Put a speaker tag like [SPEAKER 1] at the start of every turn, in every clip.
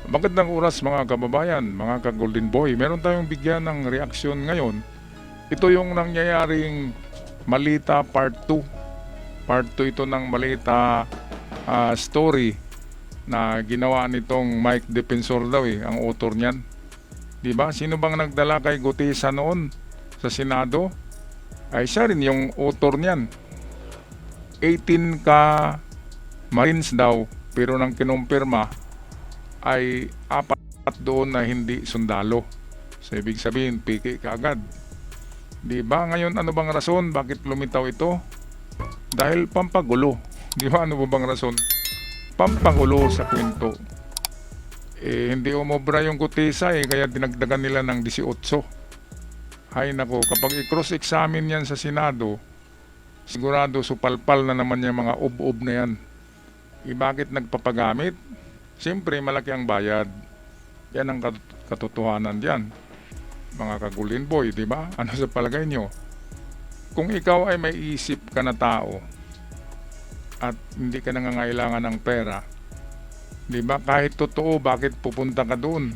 [SPEAKER 1] Magandang oras mga kababayan, mga ka-Golden Boy. Meron tayong bigyan ng reaksyon ngayon. Ito yung nangyayaring Malita Part 2. Part 2 ito ng Malita story na ginawa nitong Mike Defensor daw ang author niyan. Diba? Sino bang nagdala kay Gutesa noon sa Senado? Ay siya rin yung author niyan. 18 ka Marines daw, pero nang kinumpirma ay 4 doon na hindi sundalo. So ibig sabihin, piki kaagad. Di ba? Ngayon, ano bang rason? Bakit lumitaw ito? Dahil pampagulo. Di ba? Ano bang rason? Pampagulo sa kwento. Hindi umobra yung Gutesa kaya dinagdagan nila ng 18. Hay nako, kapag i-cross-examine yan sa Senado, sigurado supalpal na naman yung mga ub-ub na yan. Bakit nagpapagamit? Siyempre, malaki ang bayad. Yan ang katotohanan dyan. Mga ka-Golden Boy, di ba? Ano sa palagay nyo? Kung ikaw ay may isip ka na tao at hindi ka nangangailangan ng pera, di ba? Kahit totoo, bakit pupunta ka doon?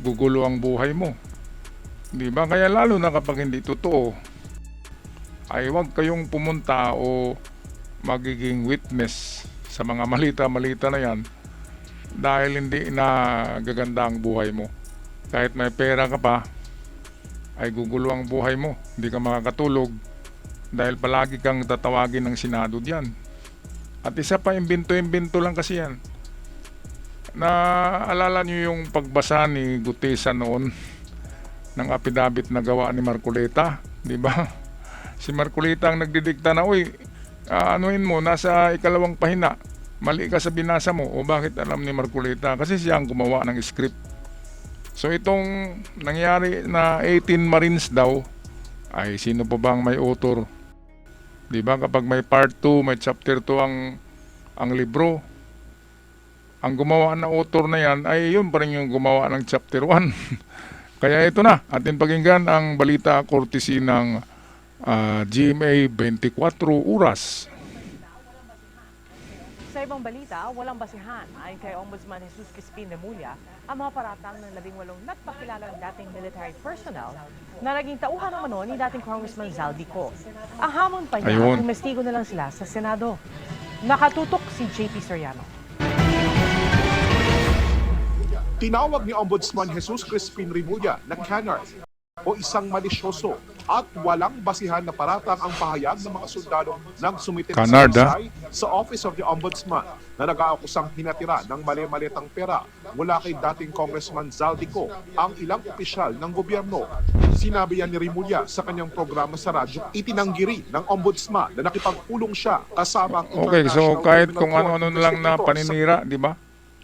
[SPEAKER 1] Gugulo ang buhay mo. Di ba? Kaya lalo na kapag hindi totoo, ay huwag kayong pumunta o magiging witness sa mga malita-malita na yan. Dahil hindi na gaganda ang buhay mo. Kahit may pera ka pa, ay gugulo ang buhay mo. Hindi ka makakatulog dahil palagi kang tatawagin ng Senado diyan. At isa pa, imbento-imbento lang kasi yan. Naalala nyo yung pagbasa ni Gutesa noon ng apidabit na gawa ni Marcoleta, di ba? Si Marcoleta ang nagdidikta na, uy, anuhin mo, nasa ikalawang pahina, mali ka sa binasa mo. O bakit alam ni Marcoleta? Kasi siya ang gumawa ng script. So itong nangyari na 18 Marines daw, ay sino pa bang may author? Diba kapag may part 2, may chapter 2 ang libro, ang gumawa na author na yan, ay yun pa rin yung gumawa ng chapter 1. Kaya ito na, atin pakinggan ang balita courtesy ng GMA 24 Oras.
[SPEAKER 2] Sa ibang balita, walang basihan ayon kay Ombudsman Jesus Crispin Remulla ang mga paratang ng 18 nagpakilalang dating military personnel na naging tauhan ng mano ni dating Congressman Zaldico. Ang hamon pa niya, tumestigo na lang sila sa Senado. Nakatutok si JP Soriano.
[SPEAKER 3] Tinawag ni Ombudsman Jesus Crispin Remulla na canard o isang malisyoso at walang basihan na paratang ang pahayag ng mga sundalo ng sumitit sa Office of the Ombudsman na nag-aakusang hinatira ng mali-malitang pera mula kay dating Congressman Zaldico ang ilang opisyal ng gobyerno. Sinabi yan ni Remulla sa kanyang programa sa radyo, itinanggiri ng Ombudsman na nakipagpulong siya kasama ang
[SPEAKER 1] Okay, so kahit kung ano-ano lang na paninira, di ba?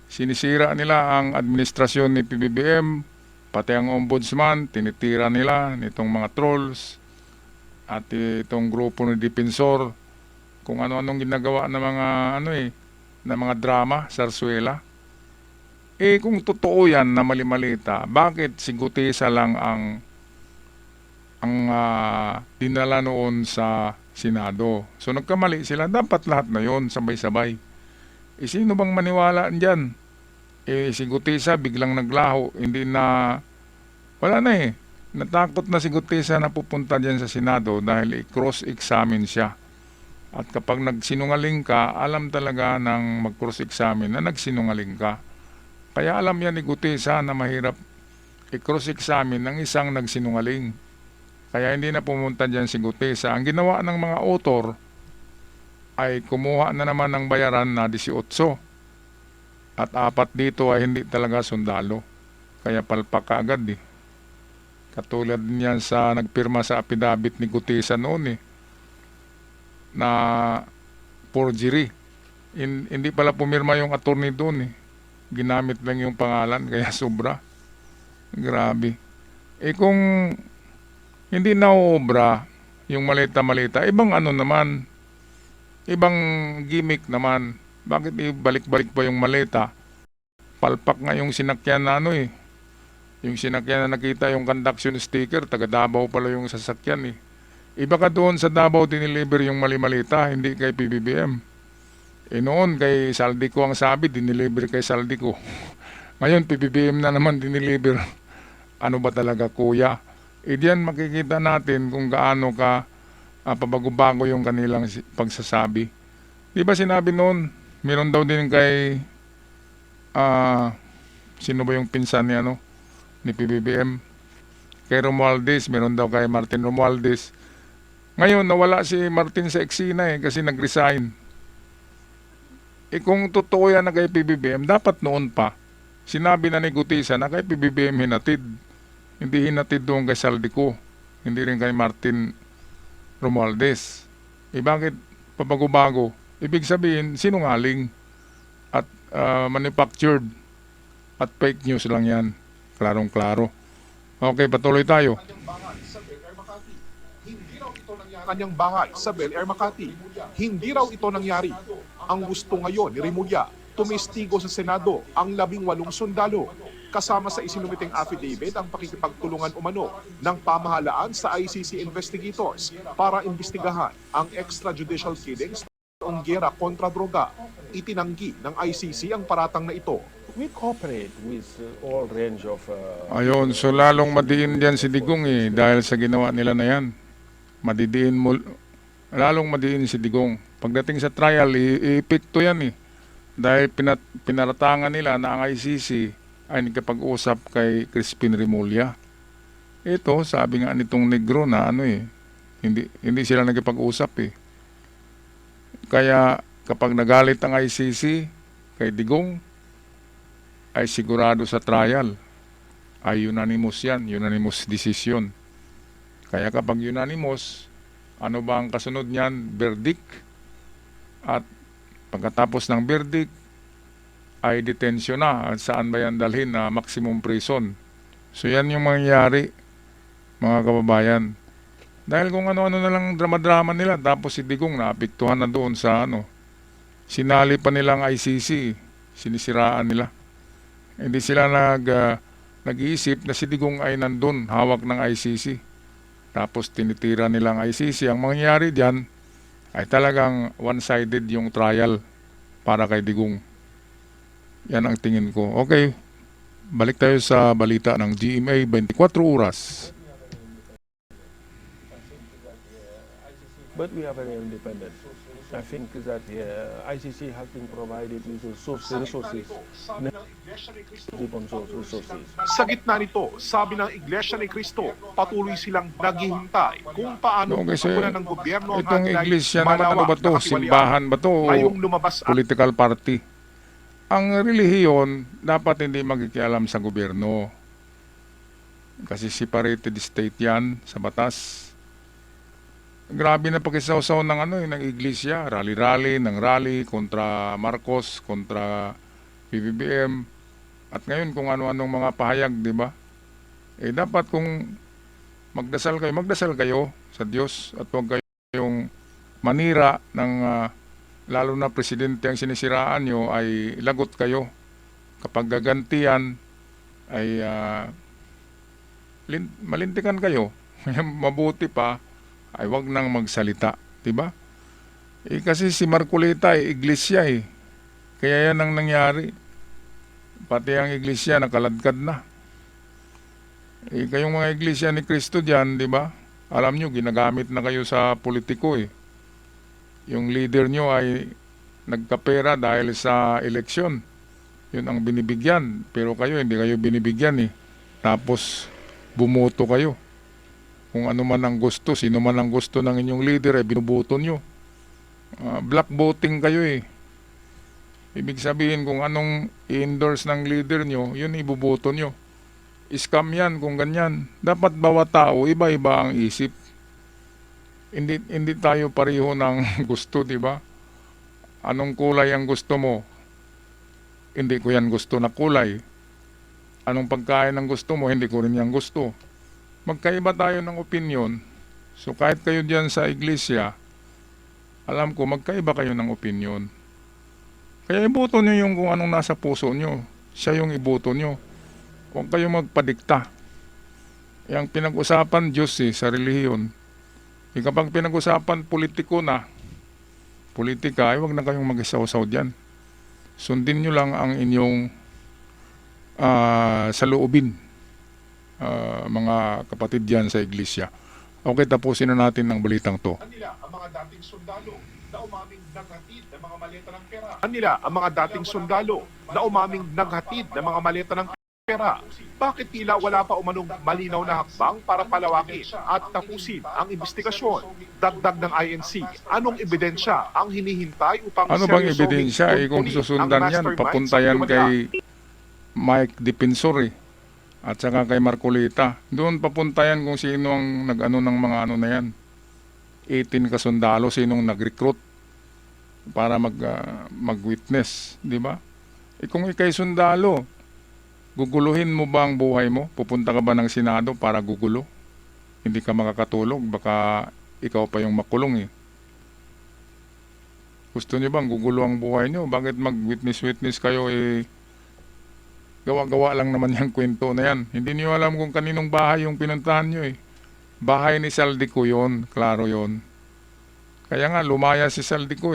[SPEAKER 1] Sinisira nila ang administrasyon ni PBBM, pati ang ombudsman, tinitira nila nitong mga trolls at itong grupo ng Defensor, kung ano-anong ginagawa ng mga na mga drama, sarsuela. Kung totoo yan na mali-malita, bakit si Gutesa lang ang dinala noon sa Senado? So nagkamali sila, dapat lahat na yon sabay-sabay. Sino bang maniwala dyan? Si Gutesa biglang naglaho, wala na natakot na si Gutesa na pupunta dyan sa Senado dahil i-cross-examine siya. At kapag nagsinungaling ka, alam talaga ng mag-cross-examine na nagsinungaling ka. Kaya alam yan ni Gutesa na mahirap i-cross-examine ng isang nagsinungaling. Kaya hindi na pumunta dyan si Gutesa. Ang ginawa ng mga author ay kumuha na naman ng bayaran na 18. At 4 dito ay hindi talaga sundalo. Kaya palpak agad Katulad niyan sa nagpirma sa apidabit ni Gutesa noon na forgery. Hindi pala pumirma yung attorney doon Ginamit lang yung pangalan kaya sobra. Grabe. Kung hindi na obra yung malita-malita, ibang naman, ibang gimmick naman. Bakit ibalik-balik pa yung maleta? Palpak nga yung sinakyan na yung sinakyan na nakita yung conduction sticker, taga Davao pala yung sasakyan Iba ka doon sa Davao diniliver yung mali-malita, hindi kay PBBM. Noon kay Saldico ang sabi, diniliver kay Saldico. Ngayon, PBBM na naman diniliver. Ano ba talaga, kuya? Diyan makikita natin kung gaano ka pabago-bago yung kanilang pagsasabi. Di ba sinabi noon, meron daw din kay, sino ba yung pinsan ni, ni PBBM? Kay Romualdez, meron daw kay Martin Romualdez. Ngayon, nawala si Martin sa eksena kasi nag-resign. Kung totoo yan na kay PBBM, dapat noon pa. Sinabi na ni Gutisa na kay PBBM hinatid. Hindi hinatid doon kay Saldico. Hindi rin kay Martin Romualdez. Bakit pabago-bago? Ibig sabihin, sinungaling at manufactured at fake news lang yan. Klarong-klaro. Okay, patuloy tayo.
[SPEAKER 3] Kanyang bahay sa Bel Air, Makati. Hindi raw ito nangyari. Ang gusto ngayon ni Remulla, tumistigo sa Senado ang 18 sundalo. Kasama sa isinumiting affidavit ang pakikipagtulungan umano ng pamahalaan sa ICC investigators para imbestigahan ang extrajudicial killings ng giyera kontra droga. Itinanggi ng ICC ang paratang na ito.
[SPEAKER 4] We cooperate with all range of
[SPEAKER 1] Ayun, so lalong madiin diyan si Digong dahil sa ginawa nila na yan. Lalong madiin si Digong. Pagdating sa trial, iipikto yan Dahil pinaratangan nila na ang ICC ay nagkapag-usap kay Crispin Remulla. Ito, sabi nga nitong negro na hindi sila nagkapag-usap Kaya kapag nagalit ang ICC kay Digong, ay sigurado sa trial. Ay unanimous yan, unanimous decision. Kaya kapag unanimous, ano ba ang kasunod niyan? Verdict. At pagkatapos ng verdict, ay detention na. At saan ba yan dalhin na maximum prison? So yan yung mangyayari, mga kababayan. Dahil kung ano-ano na lang drama-drama nila, tapos si Digong naapektuhan na doon sa sinali pa nilang ICC, sinisiraan nila. Hindi sila nag-iisip na si Digong ay nandun, hawak ng ICC. Tapos tinitira nilang ICC. Ang mangyayari diyan ay talagang one-sided yung trial para kay Digong. Yan ang tingin ko. Okay, balik tayo sa balita ng GMA 24 Oras.
[SPEAKER 4] but we are very independent. I think that ICC has been provided with resources, resources.
[SPEAKER 3] Sa gitna nito, sabi ng Iglesia ni Cristo, patuloy silang naghihintay kung paano
[SPEAKER 1] Kasi
[SPEAKER 3] tutugunan ng gobyerno ang
[SPEAKER 1] itong
[SPEAKER 3] hanay
[SPEAKER 1] iglesia naman, ano ba
[SPEAKER 3] malawak
[SPEAKER 1] to?
[SPEAKER 3] na katiwalian.
[SPEAKER 1] Simbahan ba to? O
[SPEAKER 3] Ngayong lumabas ang
[SPEAKER 1] political party? Ang relihiyon dapat hindi magkikialam sa gobyerno. Kasi separated state yan sa batas. Grabe na pakisaw-saw ng iglesia, rally-rally, ng rally kontra Marcos, kontra PBBM. At ngayon kung ano-anong mga pahayag, di ba? Dapat kung magdasal kayo sa Diyos at huwag kayong manira ng lalo na presidente ang sinisiraan nyo, ay lagot kayo. Kapag gagantiyan ay malintikan kayo. Mabuti pa ay wag nang magsalita, 'di ba? Kasi si Marcolita iglesia Kaya yan ang nangyari. Pati ang iglesia nakaladkad na. Kayong mga iglesia ni Cristo diyan, 'di ba? Alam nyo, ginagamit na kayo sa politiko Yung leader nyo ay nagkapera dahil sa eleksyon. Yun ang binibigyan. Pero kayo, hindi kayo binibigyan Tapos, bumoto kayo. Kung ano man ang gusto, sino man ang gusto ng inyong leader, binuboto nyo. Black voting kayo Ibig sabihin, kung anong i-endorse ng leader nyo, yun ibuboto nyo. Scam yan kung ganyan. Dapat bawat tao, iba-iba ang isip. Hindi tayo pareho ng gusto, di ba? Anong kulay ang gusto mo? Hindi ko yan gusto na kulay. Anong pagkain ang gusto mo? Hindi ko rin yan gusto. Magkaiba tayo ng opinion. So kahit kayo diyan sa iglesia, alam ko magkaiba kayo ng opinion. Kaya iboto nyo yung kung anong nasa puso nyo. Siya yung iboto nyo. Huwag kayo magpadikta. Yang pinag-usapan Diyos sa relihiyon. Kapag pinag-usapan politika, ay huwag na kayong mag-isaw-saw dyan. Sundin nyo lang ang inyong sa loobin, mga kapatid diyan sa iglesia. Okay, tapusin na natin ang balitang to.
[SPEAKER 3] Nila ang mga dating sundalo na umaming naghatid ng mga maleta ng pera. Nila ang mga dating sundalo na umaming naghatid ng mga maleta ng pera. Bakit tila wala pa umanong malinaw na hakbang para palawakin at tapusin ang investigasyon? Dagdag ng INC, anong ebidensya ang hinihintay upang
[SPEAKER 1] Ano bang
[SPEAKER 3] seryosohin
[SPEAKER 1] ebidensya? Kung
[SPEAKER 3] kunin
[SPEAKER 1] susundan
[SPEAKER 3] ang
[SPEAKER 1] yan,
[SPEAKER 3] mastermind
[SPEAKER 1] papunta
[SPEAKER 3] sa
[SPEAKER 1] yan
[SPEAKER 3] kriminalidad?
[SPEAKER 1] kay Mike Defensor at saka kay Marcolita. Doon papunta yan kung sino ang nag-ano ng mga ano na yan. 18 kasundalo, sinong nag-recruit para mag-witness, di ba? Kung ikay sundalo, guguluhin mo ba ang buhay mo? Pupunta ka ba ng Senado para gugulo? Hindi ka makakatulog, baka ikaw pa yung makulong Gusto niyo bang gugulo ang buhay niyo? Bakit mag-witness kayo gawa-gawa lang naman yung kwento na yan. Hindi niyo alam kung kaninong bahay yung pinuntahan niyo Bahay ni Saldico yon, klaro yon. Kaya nga lumaya si Saldico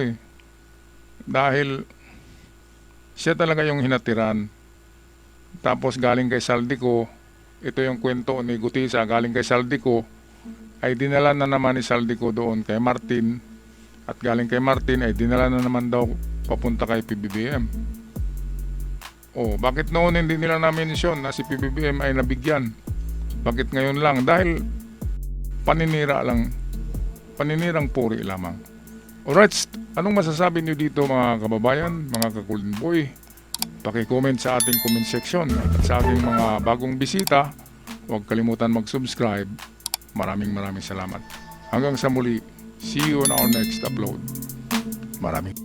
[SPEAKER 1] Dahil siya talaga yung hinatiran. Tapos galing kay Saldico, ito yung kwento ni Gutisa, galing kay Saldico, ay dinala na naman ni Saldico doon kay Martin. At galing kay Martin ay dinala na naman daw papunta kay PBBM. Bakit noon hindi nila na-mention na si PBBM ay nabigyan? Bakit ngayon lang? Dahil paninirang puri lamang. Alright, anong masasabi niyo dito mga kababayan, mga ka-Golden Boy? Paki-comment sa ating comment section. At sa ating mga bagong bisita, huwag kalimutan mag-subscribe. Maraming salamat. Hanggang sa muli, see you on our next upload. Maraming